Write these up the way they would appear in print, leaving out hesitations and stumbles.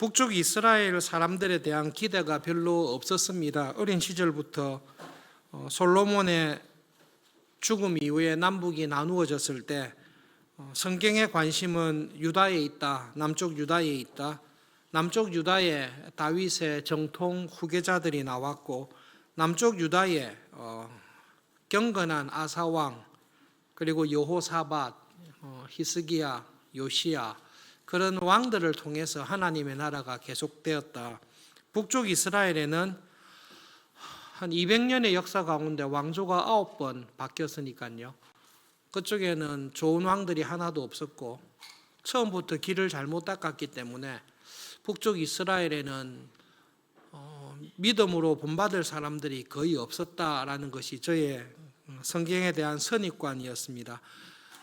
북쪽 이스라엘 사람들에 대한 기대가 별로 없었습니다. 어린 시절부터 솔로몬의 죽음 이후에 남북이 나누어졌을 때 성경의 관심은 유다에 있다, 남쪽 유다에 있다. 남쪽 유다에 다윗의 정통 후계자들이 나왔고, 남쪽 유다에 경건한 아사왕, 그리고 여호사밧, 히스기야, 요시야, 그런 왕들을 통해서 하나님의 나라가 계속되었다. 북쪽 이스라엘에는 한 200년의 역사 가운데 왕조가 9번 바뀌었으니까요. 그쪽에는 좋은 왕들이 하나도 없었고 처음부터 길을 잘못 닦았기 때문에 북쪽 이스라엘에는 믿음으로 본받을 사람들이 거의 없었다라는 것이 저의 성경에 대한 선입관이었습니다.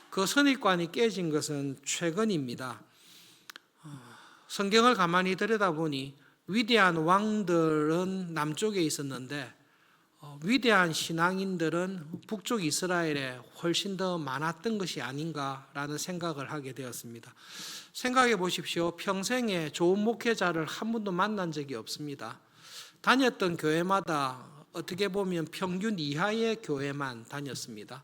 그 선입관이 깨진 것은 최근입니다. 성경을 가만히 들여다보니 위대한 왕들은 남쪽에 있었는데 위대한 신앙인들은 북쪽 이스라엘에 훨씬 더 많았던 것이 아닌가라는 생각을 하게 되었습니다. 생각해 보십시오. 평생에 좋은 목회자를 한 번도 만난 적이 없습니다. 다녔던 교회마다 어떻게 보면 평균 이하의 교회만 다녔습니다.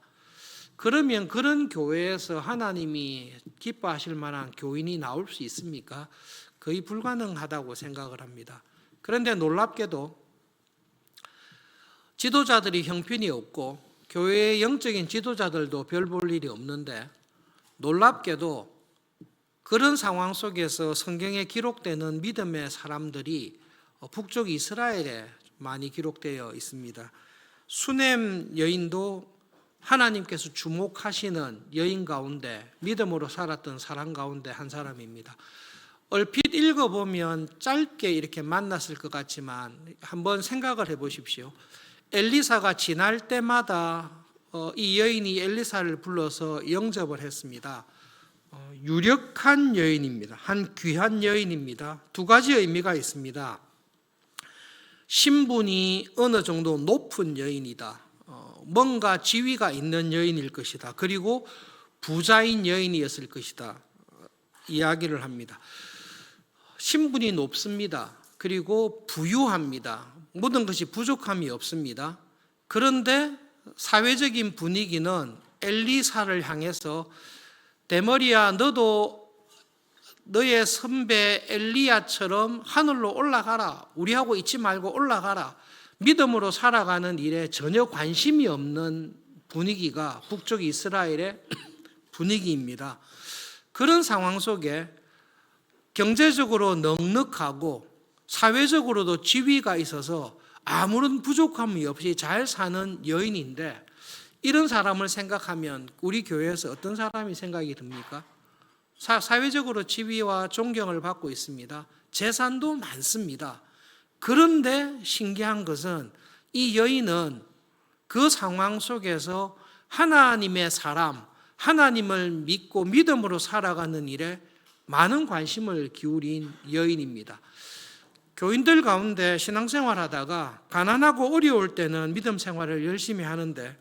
그러면 그런 교회에서 하나님이 기뻐하실 만한 교인이 나올 수 있습니까? 거의 불가능하다고 생각을 합니다. 그런데 놀랍게도 지도자들이 형편이 없고 교회의 영적인 지도자들도 별 볼 일이 없는데, 놀랍게도 그런 상황 속에서 성경에 기록되는 믿음의 사람들이 북쪽 이스라엘에 많이 기록되어 있습니다. 수넴 여인도 하나님께서 주목하시는 여인 가운데 믿음으로 살았던 사람 가운데 한 사람입니다. 얼핏 읽어보면 짧게 이렇게 만났을 것 같지만 한번 생각을 해보십시오. 엘리사가 지날 때마다 이 여인이 엘리사를 불러서 영접을 했습니다. 유력한 여인입니다. 한 귀한 여인입니다. 두 가지 의미가 있습니다. 신분이 어느 정도 높은 여인이다. 뭔가 지위가 있는 여인일 것이다. 그리고 부자인 여인이었을 것이다. 이야기를 합니다. 신분이 높습니다. 그리고 부유합니다. 모든 것이 부족함이 없습니다. 그런데 사회적인 분위기는 엘리사를 향해서 데머리야, 너도 너의 선배 엘리야처럼 하늘로 올라가라. 우리하고 있지 말고 올라가라. 믿음으로 살아가는 일에 전혀 관심이 없는 분위기가 북쪽 이스라엘의 분위기입니다. 그런 상황 속에 경제적으로 넉넉하고 사회적으로도 지위가 있어서 아무런 부족함이 없이 잘 사는 여인인데, 이런 사람을 생각하면 우리 교회에서 어떤 사람이 생각이 듭니까? 사회적으로 지위와 존경을 받고 있습니다. 재산도 많습니다. 그런데 신기한 것은 이 여인은 그 상황 속에서 하나님의 사람, 하나님을 믿고 믿음으로 살아가는 일에 많은 관심을 기울인 여인입니다. 교인들 가운데 신앙생활 하다가 가난하고 어려울 때는 믿음 생활을 열심히 하는데,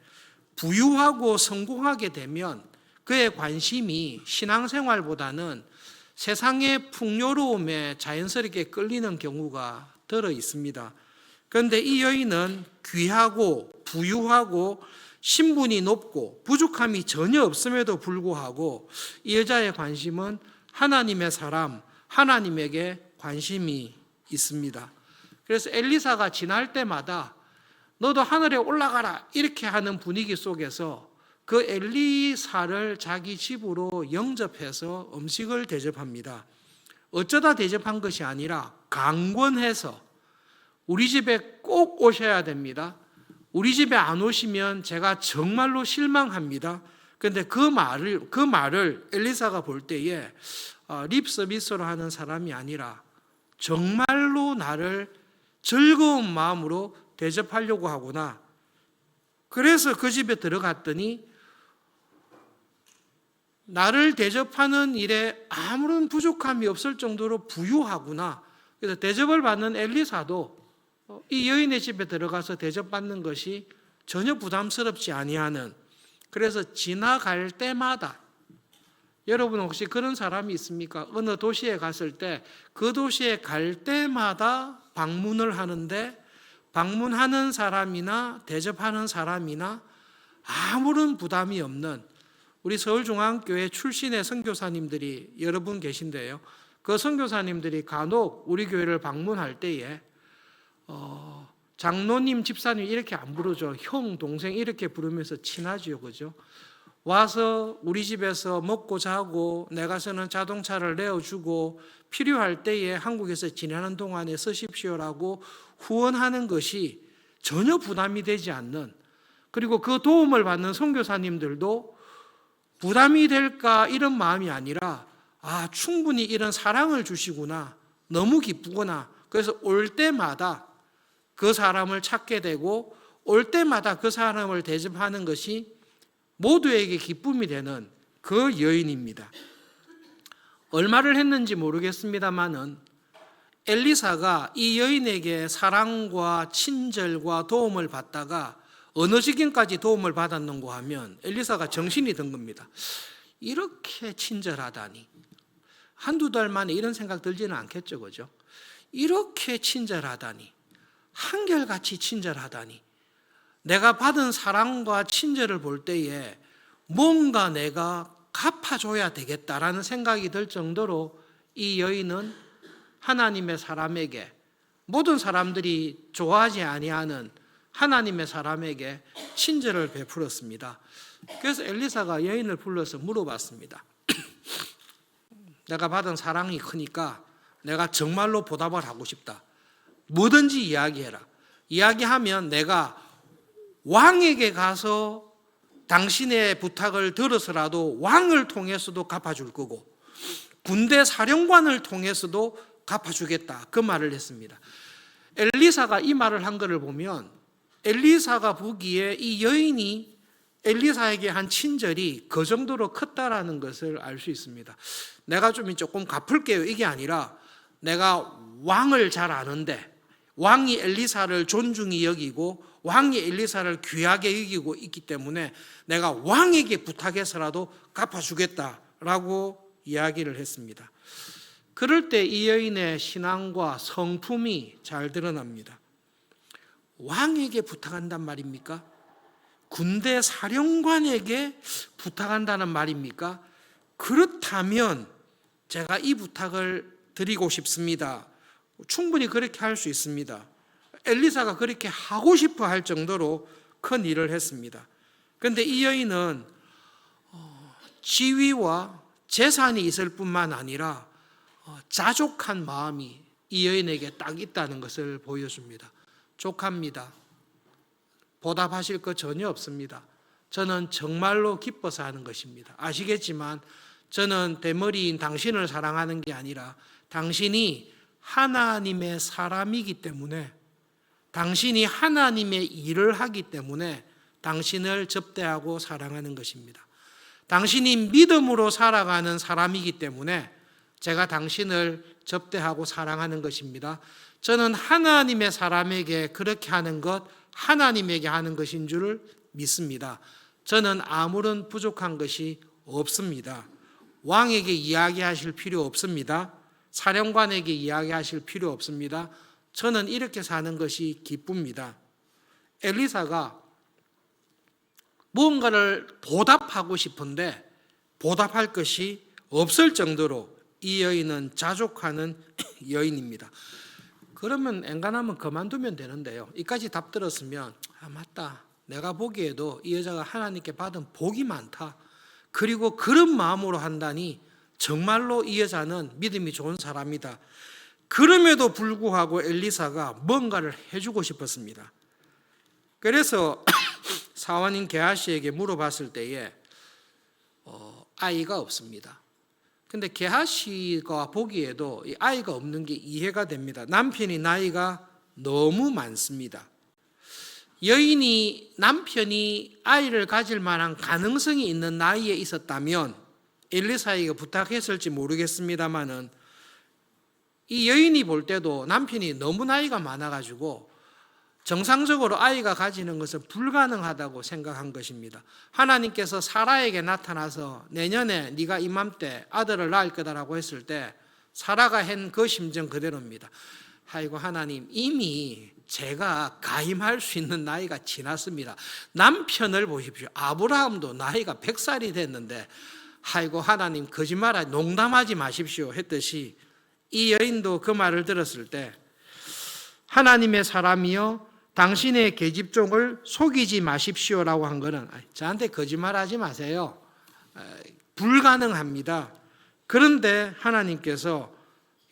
부유하고 성공하게 되면 그의 관심이 신앙생활보다는 세상의 풍요로움에 자연스럽게 끌리는 경우가 들어 있습니다. 그런데 이 여인은 귀하고 부유하고 신분이 높고 부족함이 전혀 없음에도 불구하고 이 여자의 관심은 하나님의 사람, 하나님에게 관심이 있습니다. 그래서 엘리사가 지날 때마다 너도 하늘에 올라가라 이렇게 하는 분위기 속에서 그 엘리사를 자기 집으로 영접해서 음식을 대접합니다. 어쩌다 대접한 것이 아니라 강권해서 우리 집에 꼭 오셔야 됩니다. 우리 집에 안 오시면 제가 정말로 실망합니다. 그런데 그 말을 엘리사가 볼 때에 립 서비스로 하는 사람이 아니라 정말로 나를 즐거운 마음으로 대접하려고 하구나. 그래서 그 집에 들어갔더니 나를 대접하는 일에 아무런 부족함이 없을 정도로 부유하구나. 그래서 대접을 받는 엘리사도 이 여인의 집에 들어가서 대접받는 것이 전혀 부담스럽지 아니하는, 그래서 지나갈 때마다 여러분 혹시 그런 사람이 있습니까? 어느 도시에 갔을 때 그 도시에 갈 때마다 방문을 하는데 방문하는 사람이나 대접하는 사람이나 아무런 부담이 없는 우리 서울중앙교회 출신의 선교사님들이 여러 분 계신데요. 그 선교사님들이 간혹 우리 교회를 방문할 때에 장로님, 집사님 이렇게 안 부르죠. 형, 동생 이렇게 부르면서 친하지요. 그죠? 와서 우리 집에서 먹고 자고 내가 쓰는 자동차를 내어주고 필요할 때에 한국에서 지내는 동안에 쓰십시오라고 후원하는 것이 전혀 부담이 되지 않는, 그리고 그 도움을 받는 선교사님들도 부담이 될까 이런 마음이 아니라 충분히 이런 사랑을 주시구나, 너무 기쁘구나. 그래서 올 때마다 그 사람을 찾게 되고 올 때마다 그 사람을 대접하는 것이 모두에게 기쁨이 되는 그 여인입니다. 얼마를 했는지 모르겠습니다만은 엘리사가 이 여인에게 사랑과 친절과 도움을 받다가 어느 지경까지 도움을 받았는고 하면 엘리사가 정신이 든 겁니다. 이렇게 친절하다니, 한두 달 만에 이런 생각 들지는 않겠죠, 그죠? 이렇게 친절하다니, 한결같이 친절하다니, 내가 받은 사랑과 친절을 볼 때에 뭔가 내가 갚아줘야 되겠다라는 생각이 들 정도로 이 여인은 하나님의 사람에게, 모든 사람들이 좋아하지 아니하는 하나님의 사람에게 친절을 베풀었습니다. 그래서 엘리사가 여인을 불러서 물어봤습니다. 내가 받은 사랑이 크니까 내가 정말로 보답을 하고 싶다. 뭐든지 이야기해라. 이야기하면 내가 왕에게 가서 당신의 부탁을 들어서라도 왕을 통해서도 갚아줄 거고 군대 사령관을 통해서도 갚아주겠다. 그 말을 했습니다. 엘리사가 이 말을 한 것을 보면 엘리사가 보기에 이 여인이 엘리사에게 한 친절이 그 정도로 컸다라는 것을 알 수 있습니다. 내가 조금 갚을게요 이게 아니라 내가 왕을 잘 아는데 왕이 엘리사를 존중히 여기고 왕이 엘리사를 귀하게 여기고 있기 때문에 내가 왕에게 부탁해서라도 갚아주겠다라고 이야기를 했습니다. 그럴 때 이 여인의 신앙과 성품이 잘 드러납니다. 왕에게 부탁한단 말입니까? 군대 사령관에게 부탁한다는 말입니까? 그렇다면 제가 이 부탁을 드리고 싶습니다. 충분히 그렇게 할 수 있습니다. 엘리사가 그렇게 하고 싶어 할 정도로 큰 일을 했습니다. 그런데 이 여인은 지위와 재산이 있을 뿐만 아니라 자족한 마음이 이 여인에게 딱 있다는 것을 보여줍니다. 족합니다. 보답하실 것 전혀 없습니다. 저는 정말로 기뻐서 하는 것입니다. 아시겠지만 저는 대머리인 당신을 사랑하는 게 아니라 당신이 하나님의 사람이기 때문에, 당신이 하나님의 일을 하기 때문에 당신을 접대하고 사랑하는 것입니다. 당신이 믿음으로 살아가는 사람이기 때문에 제가 당신을 접대하고 사랑하는 것입니다. 저는 하나님의 사람에게 그렇게 하는 것, 하나님에게 하는 것인 줄 믿습니다. 저는 아무런 부족한 것이 없습니다. 왕에게 이야기하실 필요 없습니다. 사령관에게 이야기하실 필요 없습니다. 저는 이렇게 사는 것이 기쁩니다. 엘리사가 무언가를 보답하고 싶은데 보답할 것이 없을 정도로 이 여인은 자족하는 여인입니다. 그러면 엔간하면 그만두면 되는데요. 이까지 답 들었으면 맞다. 내가 보기에도 이 여자가 하나님께 받은 복이 많다. 그리고 그런 마음으로 한다니 정말로 이 여자는 믿음이 좋은 사람이다. 그럼에도 불구하고 엘리사가 뭔가를 해주고 싶었습니다. 그래서 사원인 게하시에게 물어봤을 때에 아이가 없습니다. 근데 게하시가 보기에도 이 아이가 없는 게 이해가 됩니다. 남편이 나이가 너무 많습니다. 여인이 남편이 아이를 가질 만한 가능성이 있는 나이에 있었다면 엘리사에게 부탁했을지 모르겠습니다만은 이 여인이 볼 때도 남편이 너무 나이가 많아가지고 정상적으로 아이가 가지는 것은 불가능하다고 생각한 것입니다. 하나님께서 사라에게 나타나서 내년에 네가 이맘때 아들을 낳을 거다라고 했을 때 사라가 한 그 심정 그대로입니다. 아이고 하나님, 이미 제가 가임할 수 있는 나이가 지났습니다. 남편을 보십시오. 아브라함도 나이가 100살이 됐는데 아이고 하나님, 거짓말하지, 농담하지 마십시오 했듯이 이 여인도 그 말을 들었을 때 하나님의 사람이여 당신의 계집종을 속이지 마십시오라고 한 거는 저한테 거짓말하지 마세요. 불가능합니다. 그런데 하나님께서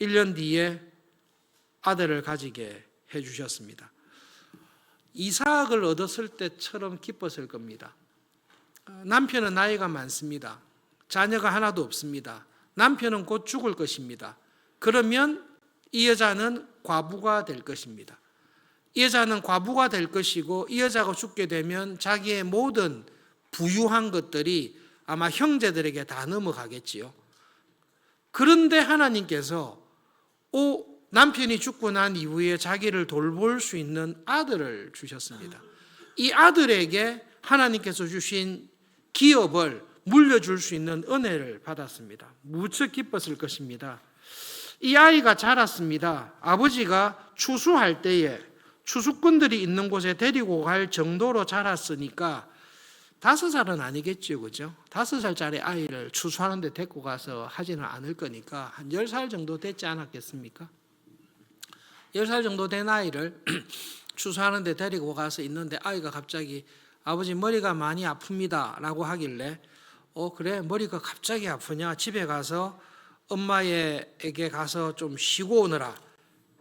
1년 뒤에 아들을 가지게 해주셨습니다. 이삭을 얻었을 때처럼 기뻤을 겁니다. 남편은 나이가 많습니다. 자녀가 하나도 없습니다. 남편은 곧 죽을 것입니다. 그러면 이 여자는 과부가 될 것입니다. 이 여자는 과부가 될 것이고 이 여자가 죽게 되면 자기의 모든 부유한 것들이 아마 형제들에게 다 넘어가겠지요. 그런데 하나님께서 남편이 죽고 난 이후에 자기를 돌볼 수 있는 아들을 주셨습니다. 이 아들에게 하나님께서 주신 기업을 물려줄 수 있는 은혜를 받았습니다. 무척 기뻤을 것입니다. 이 아이가 자랐습니다. 아버지가 추수할 때에 추수꾼들이 있는 곳에 데리고 갈 정도로 자랐으니까 5살은 아니겠죠, 그죠? 5살짜리 아이를 추수하는데 데리고 가서 하지는 않을 거니까 한 10살 정도 됐지 않았겠습니까? 10살 정도 된 아이를 추수하는데 데리고 가서 있는데 아이가 갑자기 아버지 머리가 많이 아픕니다 라고 하길래 그래 머리가 갑자기 아프냐, 집에 가서 엄마에게 가서 좀 쉬고 오느라.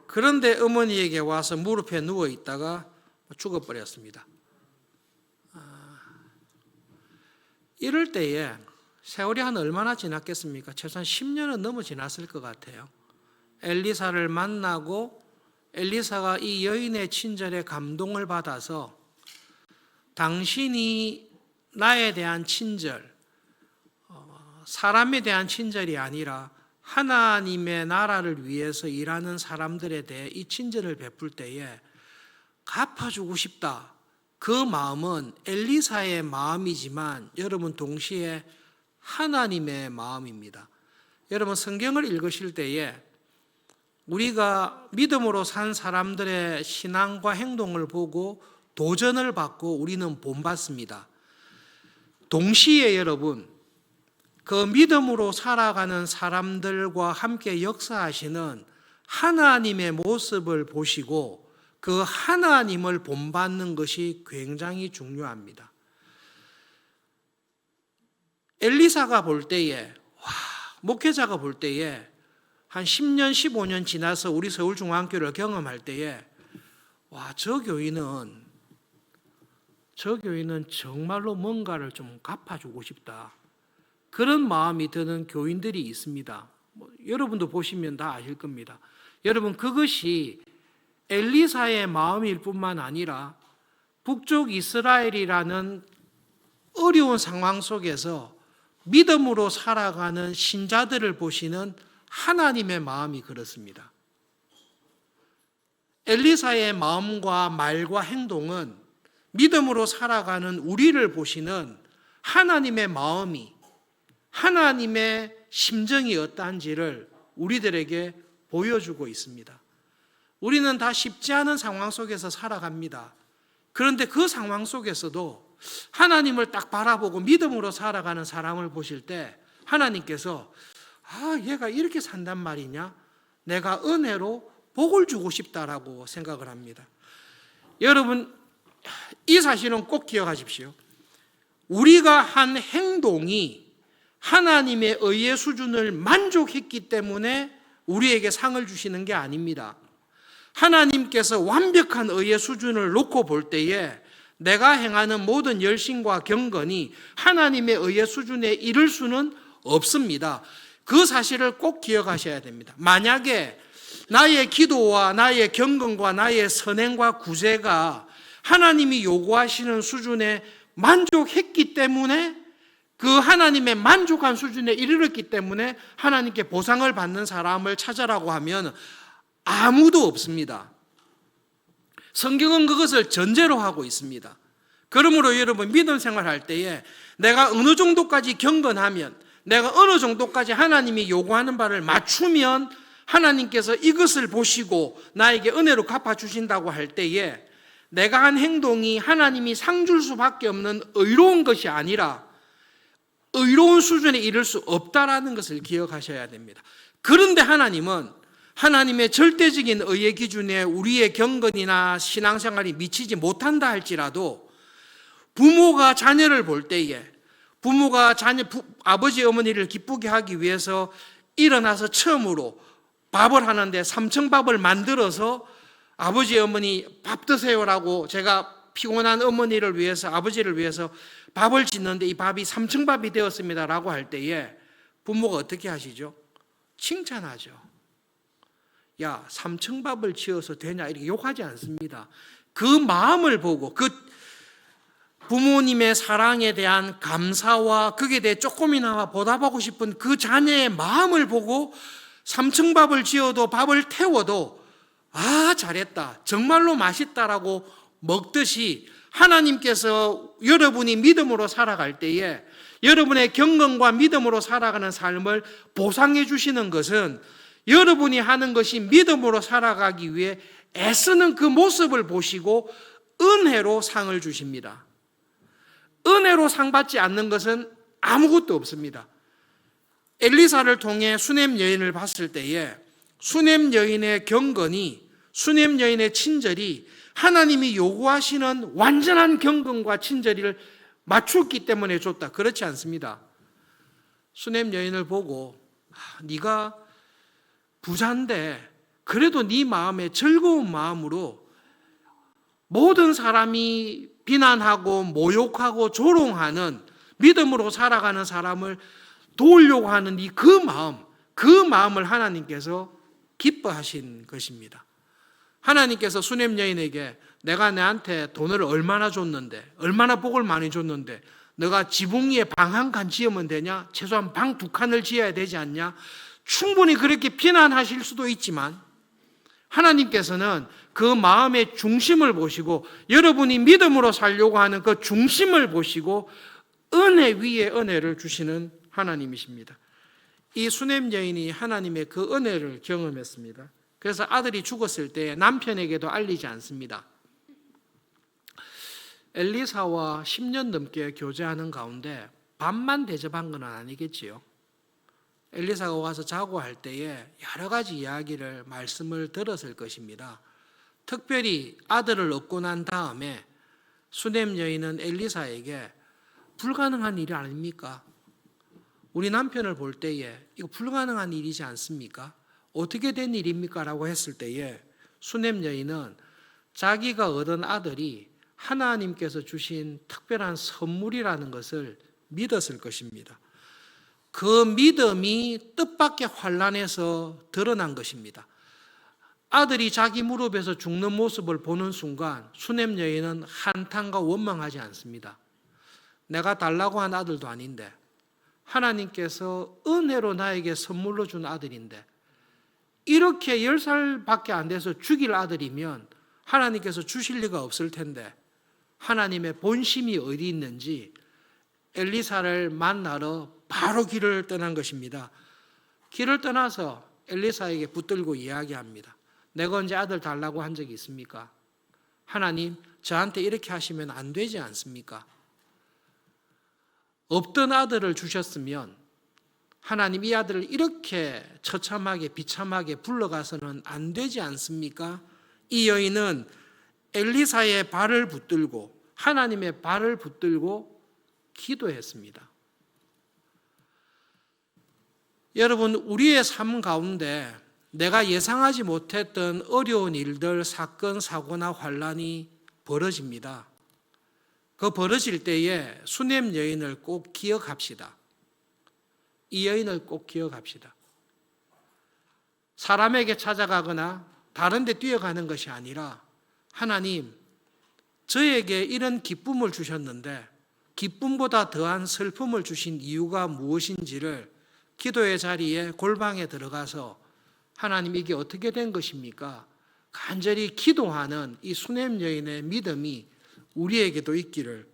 그런데 어머니에게 와서 무릎에 누워 있다가 죽어버렸습니다. 이럴 때에 세월이 한 얼마나 지났겠습니까? 최소한 10년은 넘어 지났을 것 같아요. 엘리사를 만나고 엘리사가 이 여인의 친절에 감동을 받아서 당신이 나에 대한 친절, 사람에 대한 친절이 아니라 하나님의 나라를 위해서 일하는 사람들에 대해 이 친절을 베풀 때에 갚아주고 싶다. 그 마음은 엘리사의 마음이지만 여러분 동시에 하나님의 마음입니다. 여러분 성경을 읽으실 때에 우리가 믿음으로 산 사람들의 신앙과 행동을 보고 도전을 받고 우리는 본받습니다. 동시에 여러분 그 믿음으로 살아가는 사람들과 함께 역사하시는 하나님의 모습을 보시고 그 하나님을 본받는 것이 굉장히 중요합니다. 엘리사가 볼 때에 목회자가 볼 때에 한 10년 15년 지나서 우리 서울중앙교회를 경험할 때에 저 교인은 정말로 뭔가를 좀 갚아주고 싶다. 그런 마음이 드는 교인들이 있습니다. 여러분도 보시면 다 아실 겁니다. 여러분 그것이 엘리사의 마음일 뿐만 아니라 북쪽 이스라엘이라는 어려운 상황 속에서 믿음으로 살아가는 신자들을 보시는 하나님의 마음이 그렇습니다. 엘리사의 마음과 말과 행동은 믿음으로 살아가는 우리를 보시는 하나님의 마음이, 하나님의 심정이 어떠한지를 우리들에게 보여주고 있습니다. 우리는 다 쉽지 않은 상황 속에서 살아갑니다. 그런데 그 상황 속에서도 하나님을 딱 바라보고 믿음으로 살아가는 사람을 보실 때 하나님께서 얘가 이렇게 산단 말이냐? 내가 은혜로 복을 주고 싶다라고 생각을 합니다. 여러분 이 사실은 꼭 기억하십시오. 우리가 한 행동이 하나님의 의의 수준을 만족했기 때문에 우리에게 상을 주시는 게 아닙니다. 하나님께서 완벽한 의의 수준을 놓고 볼 때에 내가 행하는 모든 열심과 경건이 하나님의 의의 수준에 이를 수는 없습니다. 그 사실을 꼭 기억하셔야 됩니다. 만약에 나의 기도와 나의 경건과 나의 선행과 구제가 하나님이 요구하시는 수준에 만족했기 때문에 그 하나님의 만족한 수준에 이르렀기 때문에 하나님께 보상을 받는 사람을 찾아라고 하면 아무도 없습니다. 성경은 그것을 전제로 하고 있습니다. 그러므로 여러분 믿음 생활할 때에 내가 어느 정도까지 경건하면, 내가 어느 정도까지 하나님이 요구하는 바를 맞추면 하나님께서 이것을 보시고 나에게 은혜로 갚아주신다고 할 때에 내가 한 행동이 하나님이 상 줄 수밖에 없는 의로운 것이 아니라 의로운 수준에 이를 수 없다라는 것을 기억하셔야 됩니다. 그런데 하나님은 하나님의 절대적인 의의 기준에 우리의 경건이나 신앙생활이 미치지 못한다 할지라도 부모가 자녀를 볼 때에 부모가 아버지 어머니를 기쁘게 하기 위해서 일어나서 처음으로 밥을 하는데 삼청밥을 만들어서 아버지 어머니 밥 드세요라고, 제가 피곤한 어머니를 위해서, 아버지를 위해서 밥을 짓는데 이 밥이 삼청밥이 되었습니다라고 할 때에 부모가 어떻게 하시죠? 칭찬하죠. 야, 삼청밥을 지어서 되냐? 이렇게 욕하지 않습니다. 그 마음을 보고, 그 부모님의 사랑에 대한 감사와 거기에 대해 조금이나마 보답하고 싶은 그 자녀의 마음을 보고 삼청밥을 지어도 밥을 태워도 아, 잘했다, 정말로 맛있다라고 먹듯이 하나님께서 여러분이 믿음으로 살아갈 때에 여러분의 경건과 믿음으로 살아가는 삶을 보상해 주시는 것은 여러분이 하는 것이 믿음으로 살아가기 위해 애쓰는 그 모습을 보시고 은혜로 상을 주십니다. 은혜로 상 받지 않는 것은 아무것도 없습니다. 엘리사를 통해 수넴 여인을 봤을 때에 수넴 여인의 경건이, 수넴 여인의 친절이 하나님이 요구하시는 완전한 경건과 친절을 맞췄기 때문에 줬다, 그렇지 않습니다. 수넴 여인을 보고 네가 부자인데 그래도 네 마음에 즐거운 마음으로 모든 사람이 비난하고 모욕하고 조롱하는, 믿음으로 살아가는 사람을 도우려고 하는 그 마음을 하나님께서 기뻐하신 것입니다. 하나님께서 수넴 여인에게 내가 너한테 돈을 얼마나 줬는데, 얼마나 복을 많이 줬는데 너가 지붕 위에 방 한 칸 지으면 되냐? 최소한 방 2칸을 지어야 되지 않냐? 충분히 그렇게 비난하실 수도 있지만 하나님께서는 그 마음의 중심을 보시고 여러분이 믿음으로 살려고 하는 그 중심을 보시고 은혜 위에 은혜를 주시는 하나님이십니다. 이 수넴 여인이 하나님의 그 은혜를 경험했습니다. 그래서 아들이 죽었을 때 남편에게도 알리지 않습니다. 엘리사와 10년 넘게 교제하는 가운데 밥만 대접한 건 아니겠지요. 엘리사가 와서 자고 할 때에 여러 가지 이야기를, 말씀을 들었을 것입니다. 특별히 아들을 얻고 난 다음에 수넴 여인은 엘리사에게 불가능한 일이 아닙니까? 우리 남편을 볼 때에 이거 불가능한 일이지 않습니까? 어떻게 된 일입니까? 라고 했을 때에 수넴 여인은 자기가 얻은 아들이 하나님께서 주신 특별한 선물이라는 것을 믿었을 것입니다. 그 믿음이 뜻밖의 환난에서 드러난 것입니다. 아들이 자기 무릎에서 죽는 모습을 보는 순간 수넴 여인은 한탄과 원망하지 않습니다. 내가 달라고 한 아들도 아닌데, 하나님께서 은혜로 나에게 선물로 준 아들인데, 이렇게 10살밖에 안 돼서 죽일 아들이면 하나님께서 주실 리가 없을 텐데 하나님의 본심이 어디 있는지 엘리사를 만나러 바로 길을 떠난 것입니다. 길을 떠나서 엘리사에게 붙들고 이야기합니다. 내가 언제 아들 달라고 한 적이 있습니까? 하나님, 저한테 이렇게 하시면 안 되지 않습니까? 없던 아들을 주셨으면 하나님 이 아들을 이렇게 처참하게 비참하게 불러가서는 안 되지 않습니까? 이 여인은 엘리사의 발을 붙들고 하나님의 발을 붙들고 기도했습니다. 여러분, 우리의 삶 가운데 내가 예상하지 못했던 어려운 일들, 사건, 사고나 환난이 벌어집니다. 그 벌어질 때에 수넴 여인을 꼭 기억합시다. 이 여인을 꼭 기억합시다. 사람에게 찾아가거나 다른 데 뛰어가는 것이 아니라 하나님, 저에게 이런 기쁨을 주셨는데 기쁨보다 더한 슬픔을 주신 이유가 무엇인지를 기도의 자리에 골방에 들어가서 하나님, 이게 어떻게 된 것입니까? 간절히 기도하는 이 수냄 여인의 믿음이 우리에게도 있기를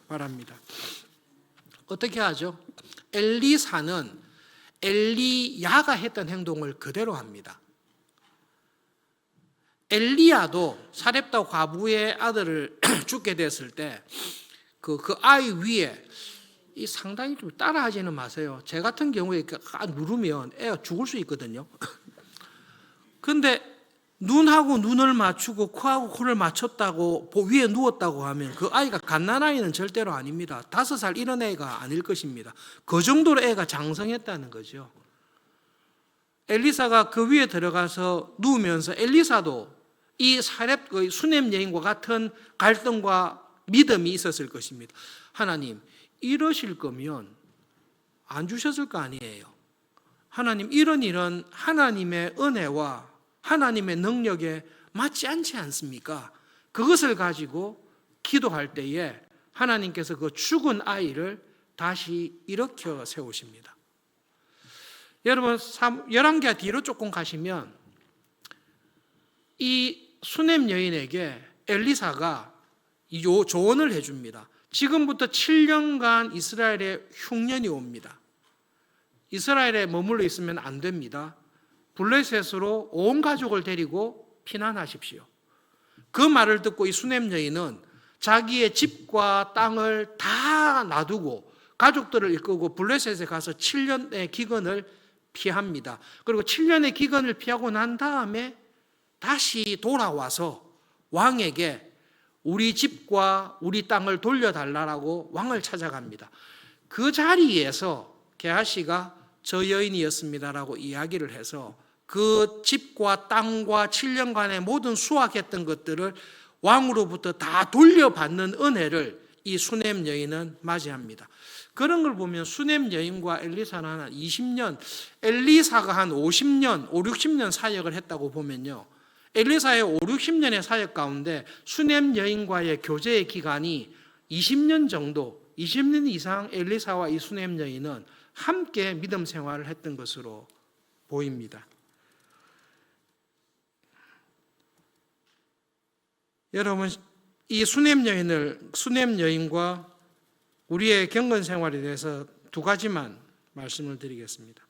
바랍니다. 어떻게 하죠? 엘리사는 엘리야가 했던 행동을 그대로 합니다. 엘리야도 사렙다 과부의 아들을 죽게 됐을 때 그 아이 위에 이 상당히 좀 따라하지는 마세요. 제 같은 경우에 누르면 애가 죽을 수 있거든요. 근데 눈하고 눈을 맞추고 코하고 코를 맞췄다고 위에 누웠다고 하면 그 아이가 갓난아이는 절대로 아닙니다. 5살 이런 애가 아닐 것입니다. 그 정도로 애가 장성했다는 거죠. 엘리사가 그 위에 들어가서 누우면서 엘리사도 이 사렙 수냄 여인과 같은 갈등과 믿음이 있었을 것입니다. 하나님, 이러실 거면 안 주셨을 거 아니에요. 하나님, 이런 일은 하나님의 은혜와 하나님의 능력에 맞지 않지 않습니까? 그것을 가지고 기도할 때에 하나님께서 그 죽은 아이를 다시 일으켜 세우십니다. 여러분, 열왕기하 뒤로 조금 가시면 이 수냄 여인에게 엘리사가 조언을 해줍니다. 지금부터 7년간 이스라엘에 흉년이 옵니다. 이스라엘에 머물러 있으면 안 됩니다. 블레셋으로 온 가족을 데리고 피난하십시오. 그 말을 듣고 이 수냄 여인은 자기의 집과 땅을 다 놔두고 가족들을 이끌고 블레셋에 가서 7년의 기근을 피합니다. 그리고 7년의 기근을 피하고 난 다음에 다시 돌아와서 왕에게 우리 집과 우리 땅을 돌려달라고 왕을 찾아갑니다. 그 자리에서 게하시가 저 여인이었습니다라고 이야기를 해서 그 집과 땅과 7년간의 모든 수확했던 것들을 왕으로부터 다 돌려받는 은혜를 이 수냄 여인은 맞이합니다. 그런 걸 보면 수냄 여인과 엘리사는 한 20년, 엘리사가 한 50년, 5, 60년 사역을 했다고 보면요. 엘리사의 5, 60년의 사역 가운데 수냄 여인과의 교제의 기간이 20년 정도, 20년 이상 엘리사와 이 수냄 여인은 함께 믿음 생활을 했던 것으로 보입니다. 여러분, 이 수냄 여인과 우리의 경건 생활에 대해서 2가지만 말씀을 드리겠습니다.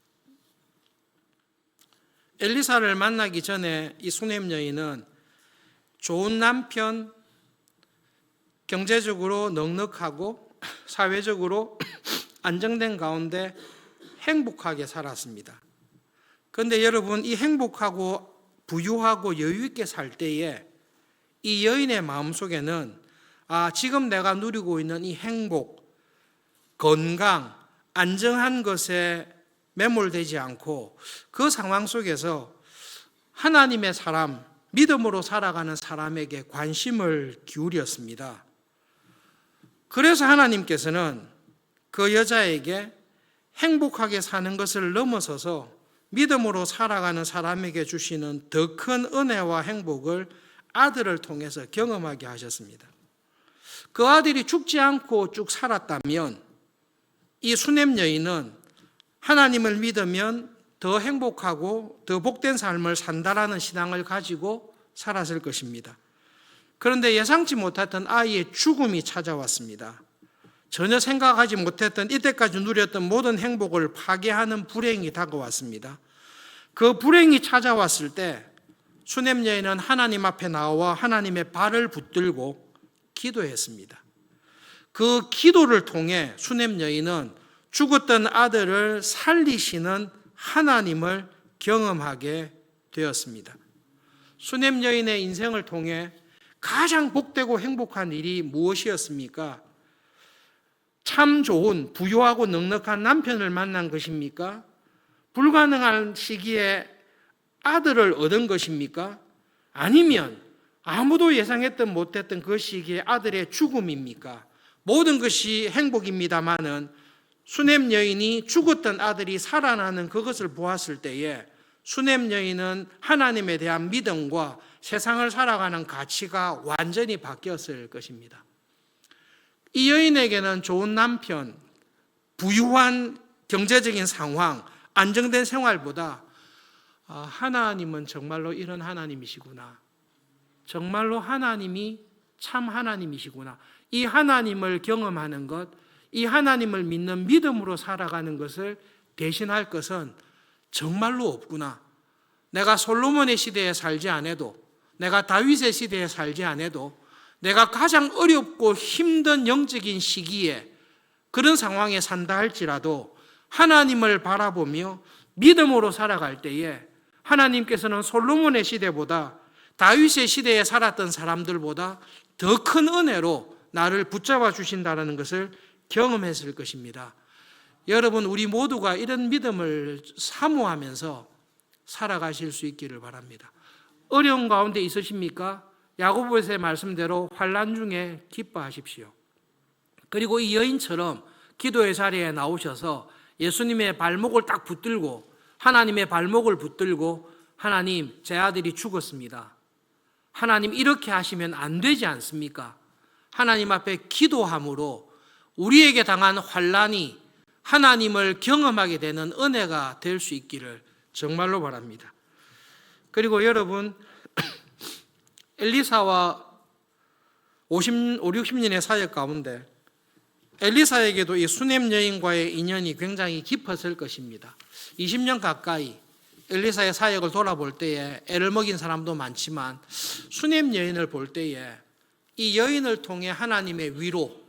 엘리사를 만나기 전에 이 수냄 여인은 좋은 남편, 경제적으로 넉넉하고 사회적으로 안정된 가운데 행복하게 살았습니다. 그런데 여러분, 이 행복하고 부유하고 여유 있게 살 때에 이 여인의 마음속에는 지금 내가 누리고 있는 이 행복, 건강, 안정한 것에 매몰되지 않고 그 상황 속에서 하나님의 사람, 믿음으로 살아가는 사람에게 관심을 기울였습니다. 그래서 하나님께서는 그 여자에게 행복하게 사는 것을 넘어서서 믿음으로 살아가는 사람에게 주시는 더 큰 은혜와 행복을 아들을 통해서 경험하게 하셨습니다. 그 아들이 죽지 않고 쭉 살았다면 이 수냄 여인은 하나님을 믿으면 더 행복하고 더 복된 삶을 산다라는 신앙을 가지고 살았을 것입니다. 그런데 예상치 못했던 아이의 죽음이 찾아왔습니다. 전혀 생각하지 못했던 이때까지 누렸던 모든 행복을 파괴하는 불행이 다가왔습니다. 그 불행이 찾아왔을 때 수냄 여인은 하나님 앞에 나와 하나님의 발을 붙들고 기도했습니다. 그 기도를 통해 수냄 여인은 죽었던 아들을 살리시는 하나님을 경험하게 되었습니다. 수냄 여인의 인생을 통해 가장 복되고 행복한 일이 무엇이었습니까? 참 좋은 부유하고 넉넉한 남편을 만난 것입니까? 불가능한 시기에 아들을 얻은 것입니까? 아니면 아무도 예상했던 못했던 그 시기에 아들의 죽음입니까? 모든 것이 행복입니다마는 수냄 여인이 죽었던 아들이 살아나는 그것을 보았을 때에 수냄 여인은 하나님에 대한 믿음과 세상을 살아가는 가치가 완전히 바뀌었을 것입니다. 이 여인에게는 좋은 남편, 부유한 경제적인 상황, 안정된 생활보다 하나님은 정말로 이런 하나님이시구나, 정말로 하나님이 참 하나님이시구나, 이 하나님을 경험하는 것, 이 하나님을 믿는 믿음으로 살아가는 것을 대신할 것은 정말로 없구나. 내가 솔로몬의 시대에 살지 않아도, 내가 다윗의 시대에 살지 않아도, 내가 가장 어렵고 힘든 영적인 시기에 그런 상황에 산다 할지라도 하나님을 바라보며 믿음으로 살아갈 때에 하나님께서는 솔로몬의 시대보다, 다윗의 시대에 살았던 사람들보다 더 큰 은혜로 나를 붙잡아 주신다는 것을 경험했을 것입니다. 여러분, 우리 모두가 이런 믿음을 사모하면서 살아가실 수 있기를 바랍니다. 어려운 가운데 있으십니까? 야고보서의 말씀대로 환난 중에 기뻐하십시오. 그리고 이 여인처럼 기도의 자리에 나오셔서 예수님의 발목을 딱 붙들고, 하나님의 발목을 붙들고, 하나님, 제 아들이 죽었습니다. 하나님, 이렇게 하시면 안 되지 않습니까? 하나님 앞에 기도함으로 우리에게 당한 환난이 하나님을 경험하게 되는 은혜가 될 수 있기를 정말로 바랍니다. 그리고 여러분, 엘리사와 60년의 사역 가운데 엘리사에게도 이 수넴 여인과의 인연이 굉장히 깊었을 것입니다. 20년 가까이 엘리사의 사역을 돌아볼 때에 애를 먹인 사람도 많지만 수넴 여인을 볼 때에 이 여인을 통해 하나님의 위로,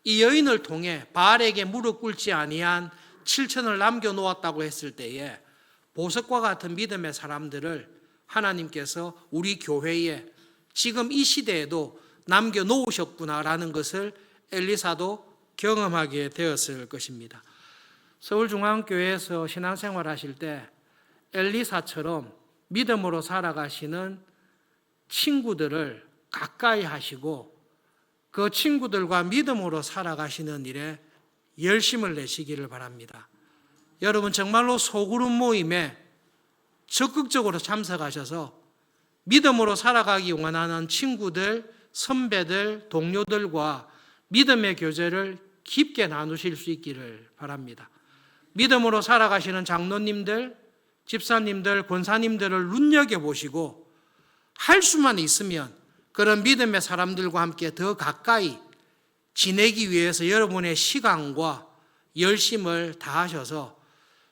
이 여인을 통해 바알에게 무릎 꿇지 아니한 7천을 남겨놓았다고 했을 때에 보석과 같은 믿음의 사람들을 하나님께서 우리 교회에 지금 이 시대에도 남겨놓으셨구나라는 것을 엘리사도 경험하게 되었을 것입니다. 서울중앙교회에서 신앙생활 하실 때 엘리사처럼 믿음으로 살아가시는 친구들을 가까이 하시고 그 친구들과 믿음으로 살아가시는 일에 열심을 내시기를 바랍니다. 여러분, 정말로 소그룹 모임에 적극적으로 참석하셔서 믿음으로 살아가기 원하는 친구들, 선배들, 동료들과 믿음의 교제를 깊게 나누실 수 있기를 바랍니다. 믿음으로 살아가시는 장로님들, 집사님들, 권사님들을 눈여겨보시고 할 수만 있으면 그런 믿음의 사람들과 함께 더 가까이 지내기 위해서 여러분의 시간과 열심을 다하셔서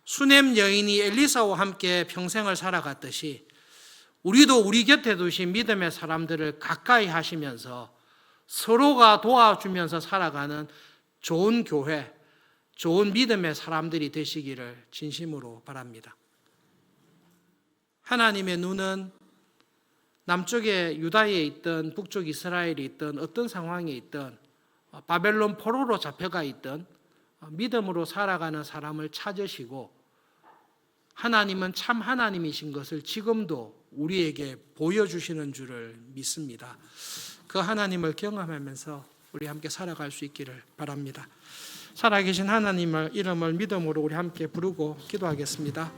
수넴 여인이 엘리사와 함께 평생을 살아갔듯이 우리도 우리 곁에 두신 믿음의 사람들을 가까이 하시면서 서로가 도와주면서 살아가는 좋은 교회, 좋은 믿음의 사람들이 되시기를 진심으로 바랍니다. 하나님의 눈은 남쪽에 유다에 있던 북쪽 이스라엘이 있던 어떤 상황에 있던 바벨론 포로로 잡혀가 있던 믿음으로 살아가는 사람을 찾으시고 하나님은 참 하나님이신 것을 지금도 우리에게 보여주시는 줄을 믿습니다. 그 하나님을 경험하면서 우리 함께 살아갈 수 있기를 바랍니다. 살아계신 하나님의 이름을 믿음으로 우리 함께 부르고 기도하겠습니다.